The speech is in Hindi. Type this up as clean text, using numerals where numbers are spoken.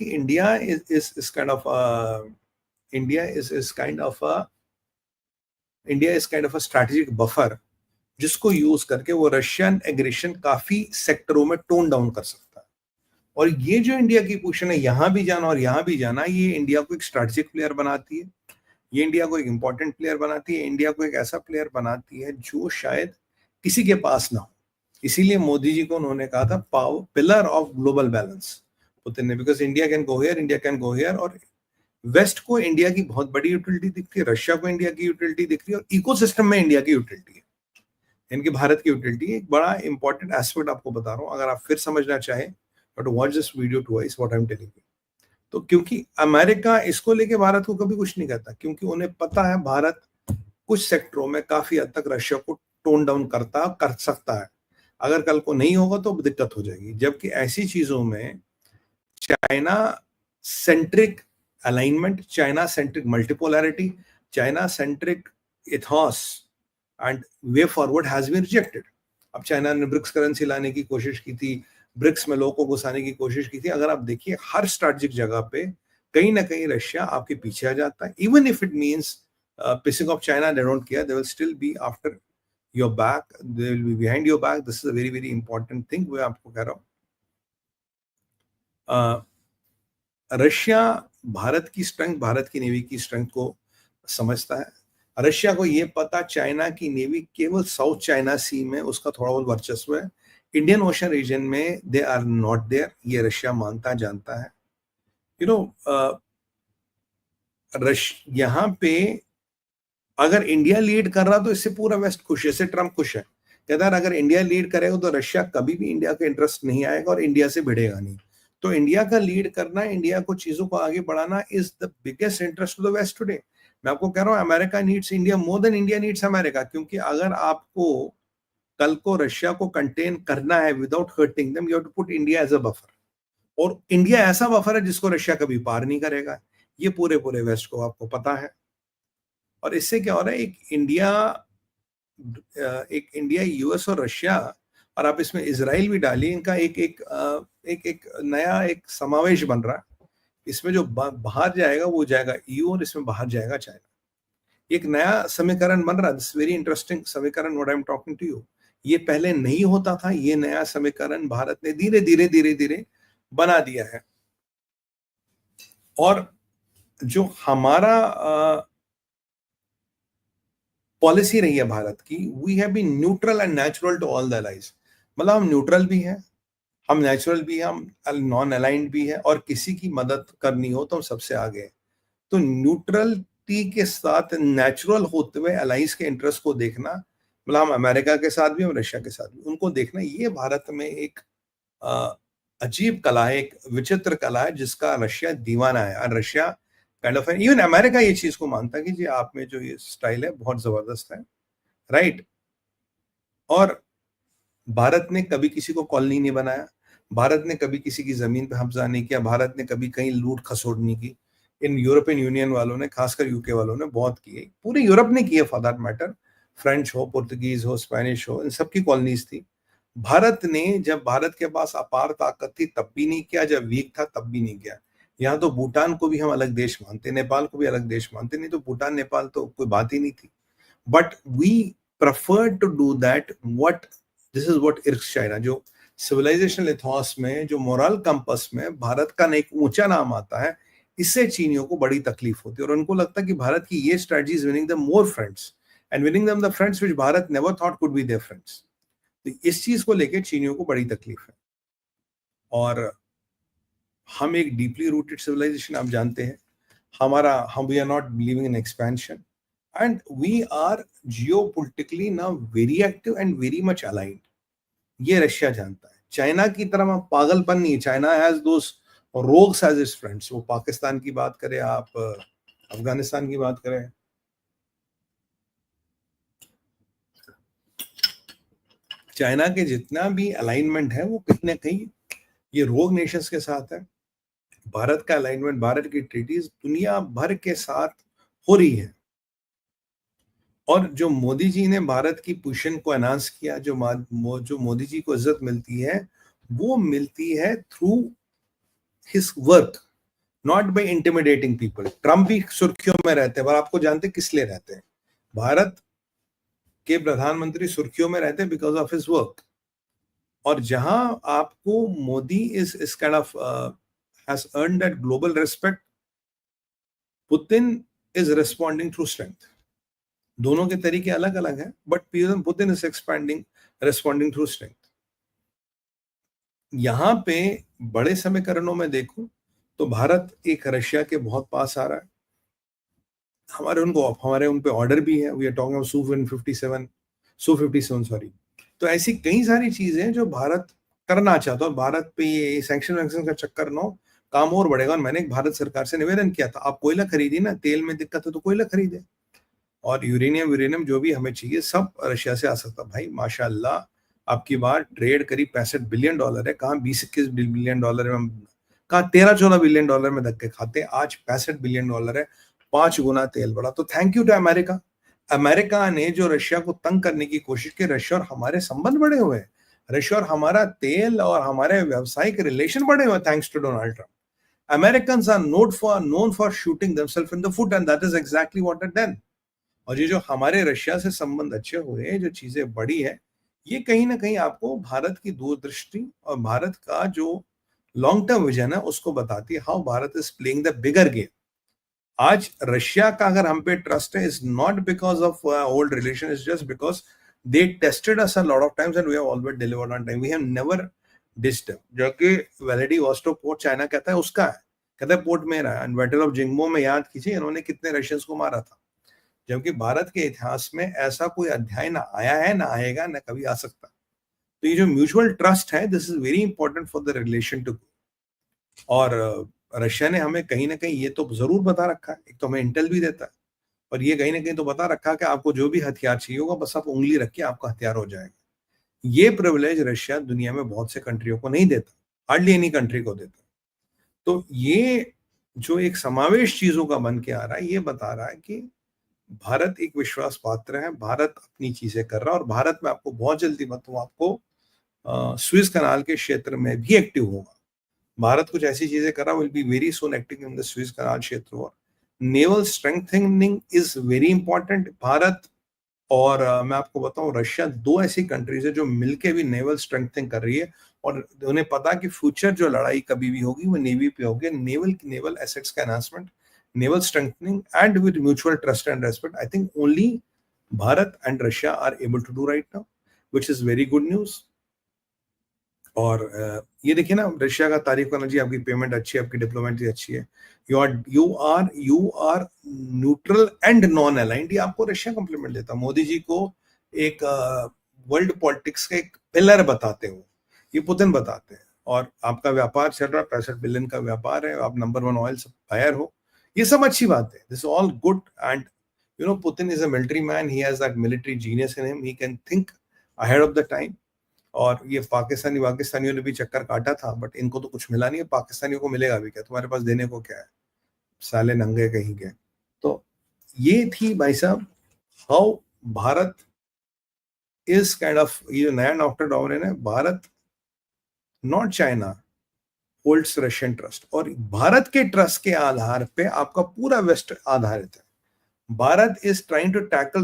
कि India is kind of a strategic buffer जिसको यूज करके वो रशियन एग्रेशन काफी सेक्टरों में टोन डाउन कर सकता है। और ये जो इंडिया की पोजीशन है, यहां भी जाना और यहां भी जाना, ये इंडिया को एक स्ट्रेटेजिक प्लेयर बनाती है, ये इंडिया को एक इंपॉर्टेंट प्लेयर बनाती है, इंडिया को एक ऐसा प्लेयर बनाती है जो शायद किसी के पास ना हो। इसीलिए मोदी जी को उन्होंने कहा था pillar of global balance Putin ने, because India can go here, India can go here. और वेस्ट को इंडिया की बहुत बड़ी यूटिलिटी दिखती है, रशिया को इंडिया की यूटिलिटी दिख रही है, और इकोसिस्टम में इंडिया की यूटिलिटी है, इनकी भारत की यूटिलिटी। एक बड़ा इंपॉर्टेंट एस्पेक्ट आपको बता रहा हूं, अगर आप फिर समझना चाहें but watch this video twice what I am telling you. तो क्योंकि अमेरिका इसको लेके भारत को कभी कुछ नहीं कहता, क्योंकि उन्हें पता है भारत कुछ सेक्टरों में काफी हद तक रशिया को टोन डाउन कर सकता है, अगर कल को नहीं होगा तो दिक्कत हो जाएगी। जबकि ऐसी चीजों में China centric alignment, China centric multipolarity, China centric ethos and way forward has been rejected. अब चाइना ने ब्रिक्स करेंसी लाने की कोशिश की थी, ब्रिक्स में लोगों को घुसाने की कोशिश की थी। अगर आप देखिए हर स्ट्रैटेजिक जगह पे कहीं ना कहीं रशिया आपके पीछे आ जाता है। Even if it means pissing off China, they don't care, they will still be after your back, they will be behind your back. This is a very very important thing मैं आपको कह रहा हूँ। रशिया भारत की स्ट्रेंथ, भारत की नेवी की स्ट्रेंथ को समझता है। रशिया को ये पता चाइना की नेवी केवल साउथ चाइना सी में उसका थोड़ा बहुत वर्चस्व है, इंडियन ओशन रीजन में दे आर नॉट देयर, ये रशिया मानता जानता है। यू नो यहाँ पे अगर इंडिया लीड कर रहा तो इससे पूरा वेस्ट खुश है, इससे ट्रम्प खुश है, कहता है अगर इंडिया लीड करेगा तो रशिया कभी भी इंडिया का इंटरेस्ट नहीं आएगा और इंडिया से भिड़ेगा नहीं। तो इंडिया का लीड करना, इंडिया को चीजों को आगे बढ़ाना is the biggest interest of the west today. मैं आपको कह रहा हूं America needs India more than India needs America, क्योंकि अगर आपको कल को रशिया को कंटेन करना है without hurting them, you have to put India as a buffer. और इंडिया ऐसा बफर है जिसको रशिया कभी पार नहीं करेगा, ये पूरे वेस्ट को आपको पता है। और इससे क्या हो रहा है, एक इंडिया यूएस और रशिया, और आप इसमें इजराइल भी डालिए, इनका एक नया एक समावेश बन रहा है। इसमें जो बाहर जाएगा वो जाएगा ईयू, और इसमें बाहर जाएगा चाइना। एक नया समीकरण बन रहा है, दिस वेरी इंटरेस्टिंग समीकरण what I am talking to you. ये पहले नहीं होता था, ये नया समीकरण भारत ने धीरे धीरे बना दिया है। और जो हमारा पॉलिसी रही है भारत की, we have been neutral and natural to all the allies. मतलब हम न्यूट्रल भी हैं, हम नेचुरल भी हैं, हम नॉन अलाइंड भी हैं, और किसी की मदद करनी हो तो हम सबसे आगे हैं। तो न्यूट्रलिटी के साथ नेचुरल होते हुए अलाइज के इंटरेस्ट को देखना, मतलब हम अमेरिका के साथ भी, हम रशिया के साथ भी, उनको देखना, ये भारत में एक अजीब कला है, एक विचित्र कला है जिसका रशिया दीवाना है। और Russia kind of, even America ये चीज को मानता है कि जी आप में जो ये स्टाइल है बहुत जबरदस्त है, राइट। और भारत ने कभी किसी को कॉलोनी नहीं बनाया, भारत ने कभी किसी की जमीन पे कब्जा नहीं किया, भारत ने कभी कहीं लूट खसोट नहीं की। इन यूरोपियन यूनियन वालों ने, खासकर यूके वालों ने बहुत की, पूरे यूरोप ने किया फॉर दैट मैटर, फ्रेंच हो, पुर्तगीज हो, स्पेनिश हो, इन सबकी कॉलोनीज थी। भारत ने, जब भारत के पास अपार ताकत थी तब भी नहीं किया, जब वीक था तब भी नहीं किया। यहाँ तो भूटान को भी हम अलग देश मानते, नेपाल को भी अलग देश मानते, नहीं तो भूटान नेपाल तो कोई बात ही नहीं थी। But we prefer to do that. What this is what irks China, जो सिविलाइजेशनल इथॉस में, जो मोरल कंपस में भारत का एक ऊंचा नाम आता है, इससे चीनियों को बड़ी तकलीफ होती है। और उनको लगता है कि भारत की ये strategy is winning them more friends and winning them the friends which Bharat never thought could be their friends. तो इस चीज को लेकर चीनियों को बड़ी तकलीफ है। और हम एक डीपली रूटेड सिविलाइजेशन, आप जानते हैं, हम we are not believing in expansion and we are geopolitically now very active and very much aligned. ये रशिया जानता है। चाइना की तरह पागलपन नहीं है, China has those rogues as its friends. वो पाकिस्तान की बात करें, आप अफगानिस्तान की बात करें, चाइना के जितना भी अलाइनमेंट है वो कहीं ना कहीं ये रोग नेशंस के साथ है। भारत का अलाइनमेंट, भारत की ट्रीटीज दुनिया भर के साथ हो रही है। और जो मोदी जी ने भारत की पोजीशन को अनाउंस किया, जो मोदी जी को इज्जत मिलती है, वो मिलती है through his work, not by intimidating people. Trump भी सुर्खियों में रहते हैं, पर आपको जानते किस लिए रहते हैं? भारत के प्रधानमंत्री सुर्खियों में रहते हैं बिकॉज ऑफ हिज वर्क। और जहां आपको मोदी इस kind of has earn that global respect, Putin is responding through strength. दोनों के तरीके अलग अलग हैं, but Putin is expanding, responding through strength. यहां पे बड़े समीकरणों में देखूं तो भारत एक रशिया के बहुत पास आ रहा है। हमारे उन पे ऑर्डर भी है। We are talking Su-57 sorry. तो ऐसी कई सारी चीजें हैं जो भारत करना चाहता है, और भारत पे ये सैंक्शन वैक्शन का चक्कर न हो, काम और बढ़ेगा। और मैंने भारत सरकार से निवेदन किया था, आप कोयला खरीदिए ना, तेल में दिक्कत है तो कोयला खरीदे, और यूरेनियम जो भी हमें चाहिए सब रशिया से आ सकता। भाई माशाल्लाह, आपकी बार ट्रेड करीब $65 बिलियन है। कहाँ 20-21 बिलियन में, कहाँ 13-14 बिलियन में धक्के खाते। आज $65 बिलियन है, 5 गुना तेल बढ़ा। तो thank you to America. America ने जो रशिया को तंग करने की कोशिश की, रशिया और हमारे संबंध बढ़े हुए हैं, रशिया और हमारा तेल और हमारे व्यावसायिक रिलेशन बढ़े हुए, thanks to Donald Trump. Americans are known for shooting themselves in the foot, and that is exactly what they've done. और ये जो हमारे रशिया से संबंध अच्छे हुए, जो चीजें बढ़ी है, ये कहीं ना कहीं आपको भारत की दूरदृष्टि और भारत का जो लॉन्ग टर्म विजन है उसको बताती है, how Bharat is playing the bigger game. आज रशिया का अगर हम पे ट्रस्ट है, is not because of old relation, is just because they tested us a lot of times and we have always delivered on time. We have never dissed. जो कि व्लादिवोस्टोक पोर्ट चाइना कहता है उसका है, कहता है पोर्ट मेरा है। बैटल ऑफ जिंगमो में याद कीजिए इन्होंने कितने रशियंस को मारा था, जबकि भारत के इतिहास में ऐसा कोई अध्याय ना आया है, ना आएगा, ना कभी आ सकता। तो ये जो म्यूचुअल ट्रस्ट है, this is very important for the relation too. और रशिया ने हमें कहीं ना कहीं ये तो जरूर बता रखा है, एक तो हमें इंटेल भी देता है, और ये कहीं ना कहीं तो बता रखा है कि आपको जो भी हथियार चाहिए होगा, बस आप उंगली रखिए, आपका हथियार हो जाएगा। ये प्रिविलेज रशिया दुनिया में बहुत से कंट्रियों को नहीं देता, हार्डली एनी कंट्री को देता। तो ये जो एक समावेश चीजों का बन के आ रहा है, ये बता रहा है कि भारत एक विश्वास पात्र है, भारत अपनी चीजें कर रहा है, और भारत में आपको बहुत जल्दी बताऊं, आपको स्विस कनाल के क्षेत्र में भी एक्टिव होगा। भारत कुछ ऐसी चीजें कर रहा है, will be very soon active in the Suez canal क्षेत्र। और naval strengthening is very important. Bharat और मैं आपको बताऊं, रशिया, दो ऐसी कंट्रीज है जो मिलके भी नेवल स्ट्रेंथनिंग कर रही है, और उन्हें पता कि फ्यूचर जो लड़ाई कभी भी होगी वो नेवी पे होगी। नेवल एसेट्स का enhancement, naval strengthening, and with mutual trust and respect, I think only Bharat and Russia are able to do right now, which is very good news. और ये देखिए ना, रशिया का तारीफ करना जी, आपकी पेमेंट अच्छी है, आपकी डिप्लोमेसी अच्छी है, you are neutral and non aligned. ये आपको रशिया कॉम्प्लीमेंट देता। मोदी जी को एक वर्ल्ड पॉलिटिक्स का एक पिलर बताते हो, ये पुतिन बताते हैं। और आपका व्यापार चल रहा है, 65 बिलियन का व्यापार है, आप नंबर 1 ऑयल सप्लायर हो, ये सब अच्छी बात है, this all good. And you know, Putin is a military man, he has that military genius in him, he can think ahead of the time. और ये पाकिस्तानियों ने भी चक्कर काटा था, बट इनको तो कुछ मिला नहीं है, पाकिस्तानियों को मिलेगा भी क्या? तुम्हारे पास देने को क्या है, साले नंगे कहीं के। तो ये थी भाई साहब, how Bharat is kind of, ये नया डॉक्टर डॉमरेन है, Bharat not China holds Russian trust. और भारत के ट्रस्ट के आधार पे आपका पूरा वेस्ट आधारित है। Bharat is trying to tackle